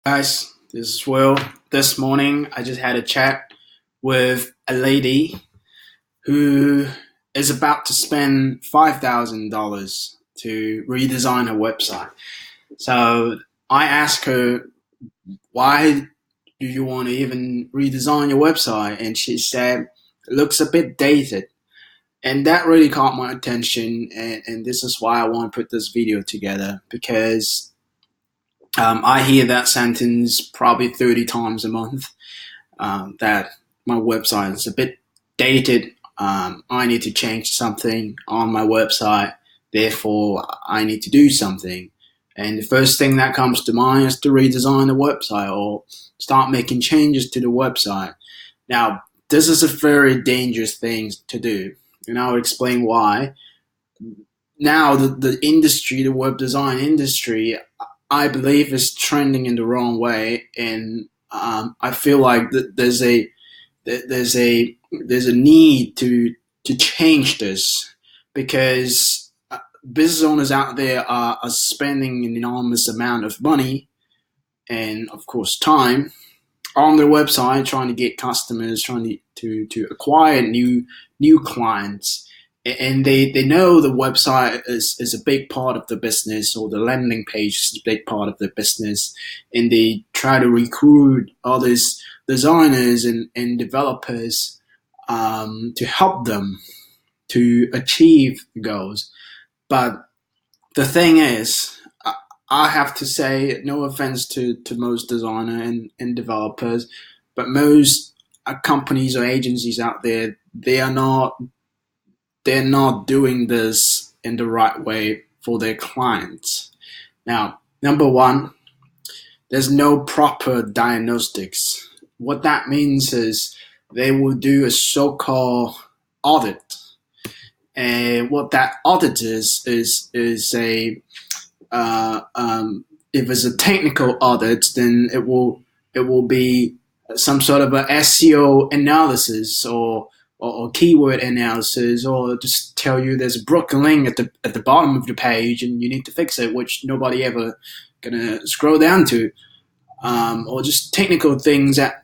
Guys, this is Will. This morning, I just had a chat with a lady who is about to spend $5,000 to redesign her website. So I asked her, why do you want to even redesign your website? And she said, it looks a bit dated. And that really caught my attention. And this is why I want to put this video together because I hear that sentence probably 30 times a month, that my website is a bit dated. I need to change something on my website. Therefore, I need to do something. And the first thing that comes to mind is to redesign the website or start making changes to the website. Now, this is a very dangerous thing to do. And I'll explain why. Now, the industry, the web design industry, I believe is trending in the wrong way, and I feel like there's a need to change this because business owners out there are spending an enormous amount of money and of course time on their website trying to get customers, trying to acquire new clients, and they know the website is a big part of the business, or the landing page is a big part of the business, and they try to recruit all these designers and developers to help them to achieve the goals. But the thing is, I have to say, no offense to most designer and developers, but most companies or agencies out there, they're not doing this in the right way for their clients. Now, number one, there's no proper diagnostics. What that means is they will do a so-called audit. And what that audit is a if it's a technical audit, then it will be some sort of a SEO analysis or keyword analysis, or just tell you there's a broken link at the bottom of the page and you need to fix it, which nobody ever gonna scroll down to, or just technical things that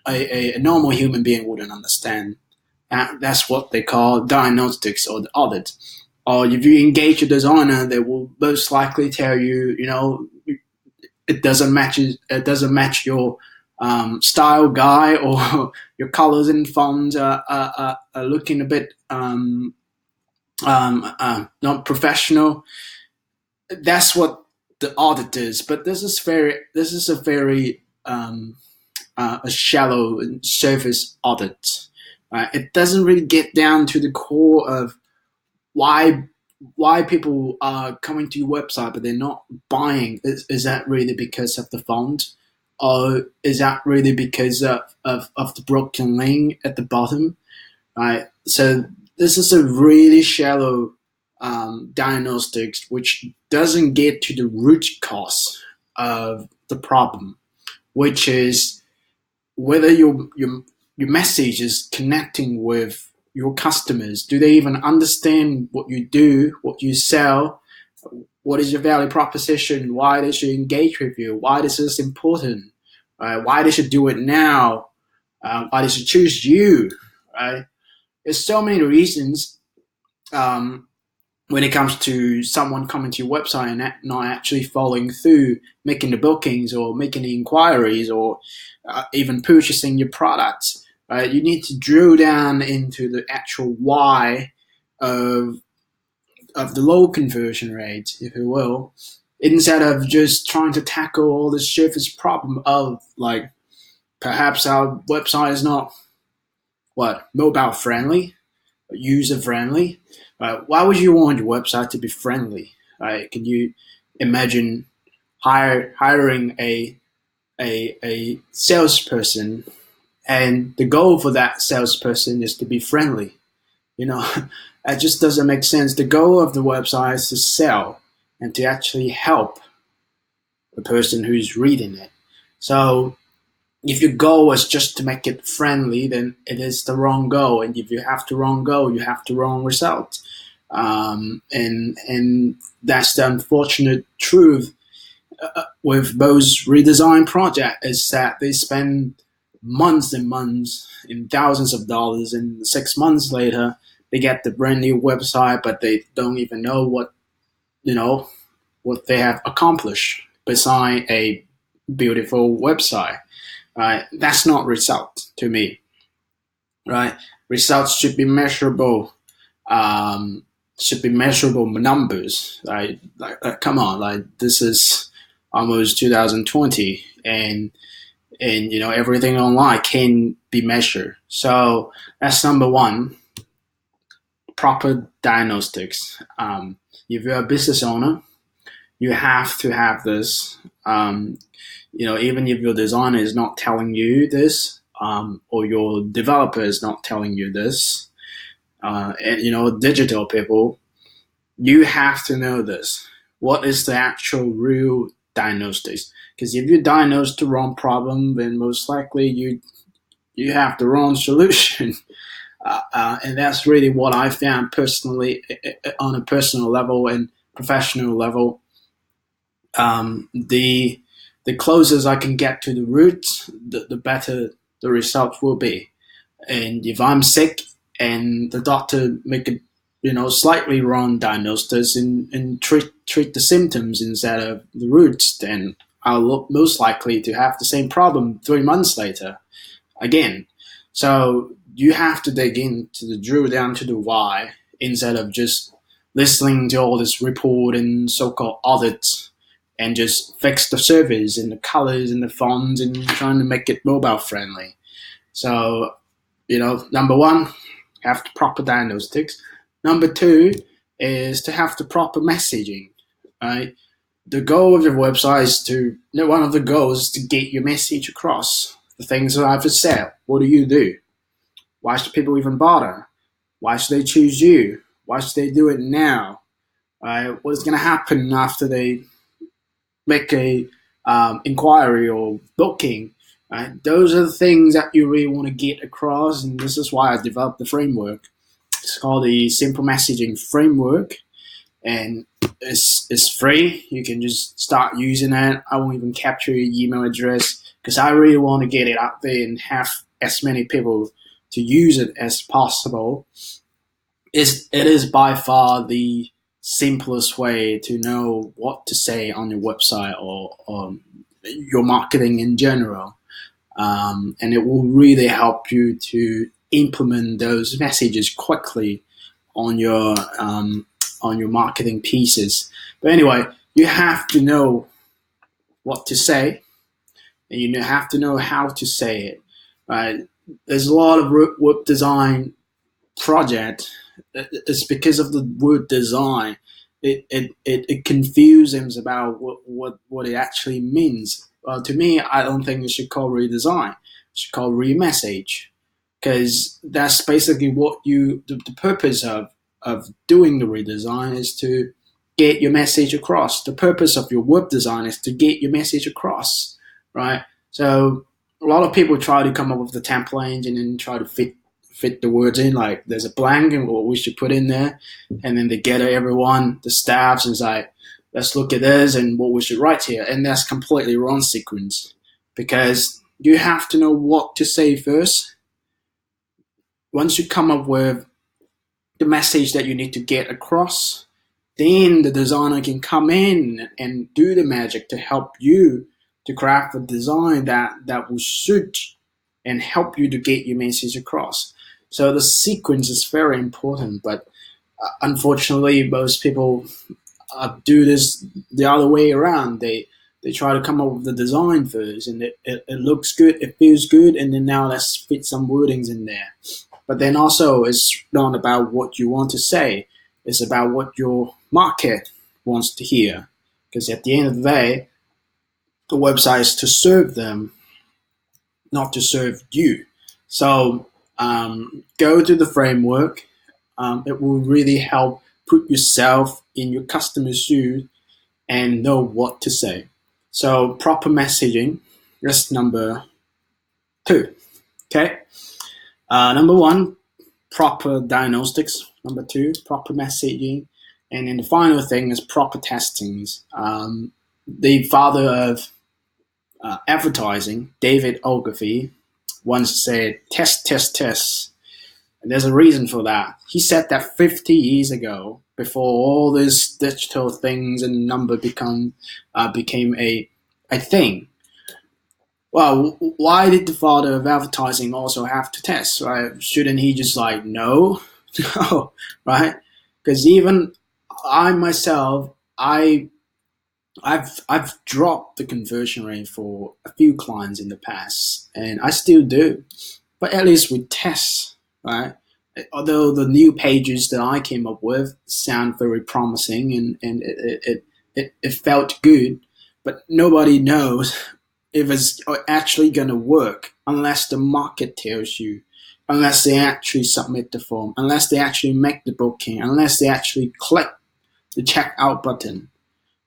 a normal human being wouldn't understand. That's what they call diagnostics or the audit. Or if you engage a designer, they will most likely tell you, it doesn't match your style guide, or your colors and fonts are looking a bit not professional. That's what the audit is. But this is a very a shallow surface audit. It doesn't really get down to the core of why people are coming to your website but they're not buying. Is that really because of the font, or is that really because of the broken link at the bottom? Right. So this is a really shallow diagnostics, which doesn't get to the root cause of the problem, which is whether your message is connecting with your customers. Do they even understand what you do, what you sell? What is your value proposition? Why they should engage with you? Why this is important? Why they should do it now? Why they should choose you? Right? There's so many reasons when it comes to someone coming to your website and not actually following through, making the bookings or making the inquiries, or even purchasing your products. Right? You need to drill down into the actual why of the low conversion rate, if you will, instead of just trying to tackle all the surface problem of, like, perhaps our website is not mobile friendly, user friendly. Why would you want your website to be friendly? Can you imagine hiring a salesperson, and the goal for that salesperson is to be friendly? It just doesn't make sense. The goal of the website is to sell and to actually help the person who's reading it. So if your goal is just to make it friendly, then it is the wrong goal. And if you have the wrong goal, you have the wrong result. And that's the unfortunate truth. with most redesign project is that they spend months and months and thousands of dollars, and 6 months later they get the brand new website, but they don't even know you know what they have accomplished beside a beautiful website. Right? That's not result to me. Right? Results um, should be measurable numbers. Come on, like this is almost 2020, and everything online can be measured. So that's number one. Proper diagnostics. If you're a business owner, you have to have this. Even if your designer is not telling you this, or your developer is not telling you this, and digital people, you have to know this. What is the actual real diagnostics? Because if you diagnose the wrong problem, then most likely you have the wrong solution. And that's really what I found personally, on a personal level and professional level. The closest I can get to the roots, the better the results will be. And if I'm sick and the doctor make a slightly wrong diagnosis and treat the symptoms instead of the roots, then I'll look most likely to have the same problem 3 months later again. So you have to dig into the drill down to the why instead of just listening to all this report and so-called audits and just fix the surface and the colors and the fonts and trying to make it mobile friendly. So, number one, have the proper diagnostics. Number two is to have the proper messaging. Right? The goal of your website is one of the goals is to get your message across. The things that I've just said. What do? Why should people even bother? Why should they choose you? Why should they do it now? Right? What is going to happen after they make a inquiry or booking? Right? Those are the things that you really want to get across, and this is why I developed the framework. It's called the Simple Messaging Framework, and it's free. You can just start using it. I won't even capture your email address because I really want to get it out there and have as many people to use it as possible. It is by far the simplest way to know what to say on your website or your marketing in general. And it will really help you to implement those messages quickly on your marketing pieces. But anyway, you have to know what to say, and you have to know how to say it. Right? There's a lot of web design project. It's because of the word design. It confuses about what it actually means. Well, to me, I don't think it should call redesign. It should call remessage, because that's basically what the purpose of doing the redesign is to get your message across. The purpose of your web design is to get your message across, right? So a lot of people try to come up with the template and then try to fit the words in. Like there's a blank and what we should put in there, and then they gather everyone, the staffs, and say, let's look at this and what we should write here. And that's completely wrong sequence, because you have to know what to say first. Once you come up with the message that you need to get across, then the designer can come in and do the magic to help you to craft a design that will suit and help you to get your message across. So the sequence is very important, but unfortunately, most people do this the other way around. They try to come up with the design first, and it looks good, it feels good, and then now let's fit some wordings in there. But then also, it's not about what you want to say; it's about what your market wants to hear. Because at the end of the day, the website is to serve them, not to serve you. So go to the framework. It will really help put yourself in your customer's shoes and know what to say. So proper messaging, that's number two. Okay. Number one, proper diagnostics. Number two, proper messaging. And then the final thing is proper testings. The father of advertising, David Ogilvy, once said, "Test, test, test." And there's a reason for that. He said that 50 years ago, before all these digital things and number became a thing. Well, why did the father of advertising also have to test? Right? Shouldn't he just like no, no, right? Because even I myself, I've dropped the conversion rate for a few clients in the past, and I still do. But at least we test, right? Although the new pages that I came up with sound very promising and it felt good, but nobody knows if it's actually going to work unless the market tells you, unless they actually submit the form, unless they actually make the booking, unless they actually click the checkout button,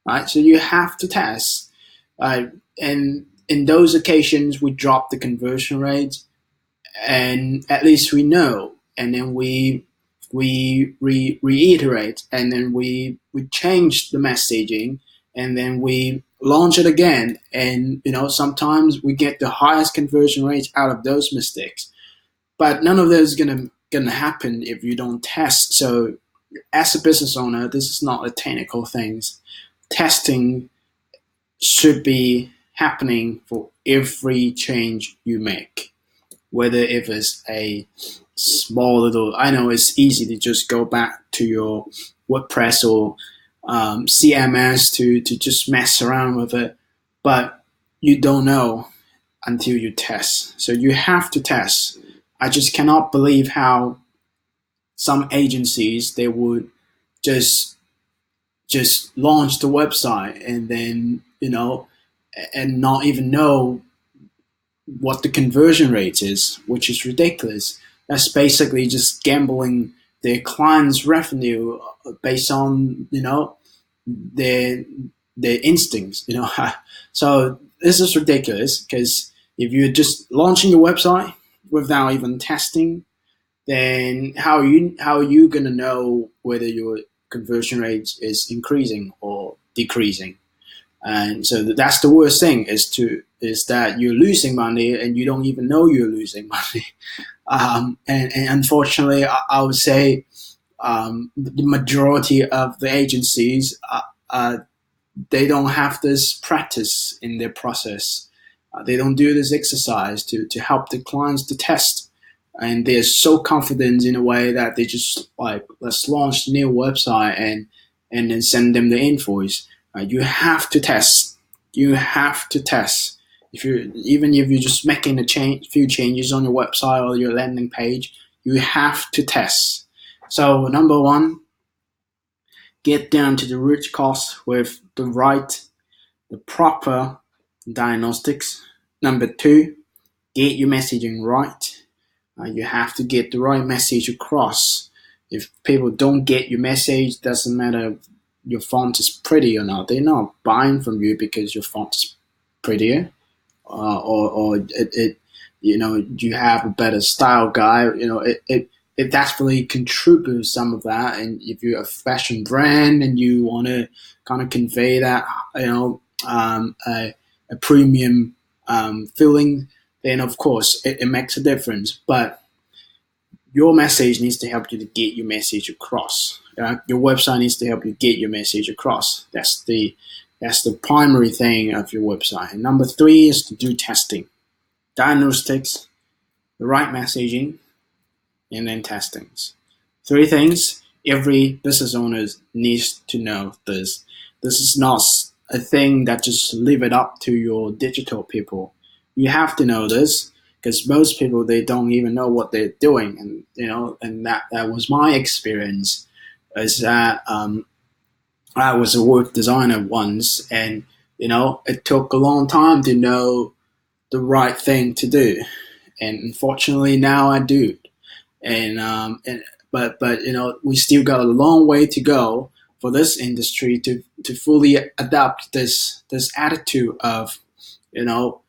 right? So you have to test. Uh, and in those occasions, we drop the conversion rate, and at least we know, and then we reiterate, and then we change the messaging, and then we launch it again, and sometimes we get the highest conversion rates out of those mistakes, but none of those is gonna happen if you don't test. So as a business owner, this is not a technical thing. Testing should be happening for every change you make, whether if it's a small little. I know it's easy to just go back to your WordPress or CMS to just mess around with it, but you don't know until you test. So you have to test. I just cannot believe how some agencies, they would just launch the website and then and not even know what the conversion rate is, which is ridiculous. That's basically just gambling their clients' revenue based on their their instincts. So this is ridiculous, because if you're just launching your website without even testing, then how are you gonna know whether your conversion rate is increasing or decreasing? And so that's the worst thing, is that you're losing money and you don't even know you're losing money. And unfortunately, I would say the majority of the agencies, they don't have this practice in their process. They don't do this exercise to help the clients to test. And they're so confident in a way that they just like, let's launch the new website and then send them the invoice. You have to test. You have to test. Even if you're just making few changes on your website or your landing page, you have to test. So number one, get down to the root cause with the proper diagnostics. Number two, get your messaging right. You have to get the right message across. If people don't get your message, doesn't matter if your font is pretty or not. They're not buying from you because your font is prettier, or you have a better style guy. It definitely contributes some of that. And if you're a fashion brand and you want to kind of convey that, a premium feeling, then of course it makes a difference. But your message needs to help you to get your message across. Your website needs to help you get your message across. That's the primary thing of your website. And number three is to do testing, diagnostics, the right messaging, and then testings. Three things every business owner needs to know. This is not a thing that just leave it up to your digital people. You have to know this, because most people, they don't even know what they're doing. And and that was my experience. Is that I was a web designer once, and it took a long time to know the right thing to do. And unfortunately, now I do. And but we still got a long way to go for this industry to fully adopt this attitude of you know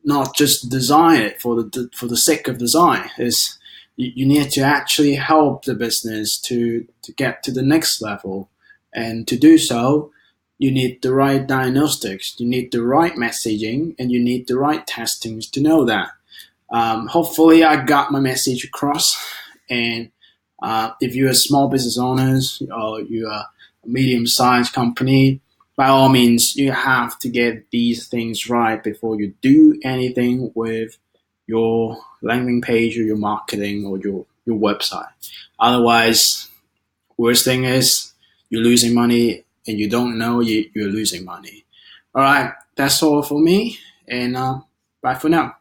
not just design it for the sake of design. Is you need to actually help the business to get to the next level, and to do so, You need the right diagnostics, you need the right messaging, and you need the right testings to know that. Hopefully, I got my message across. And if you're a small business owner or you're a medium-sized company, by all means, you have to get these things right before you do anything with your landing page or your marketing or your website. Otherwise, worst thing is you're losing money and you don't know you're losing money. All right, that's all for me, and bye for now.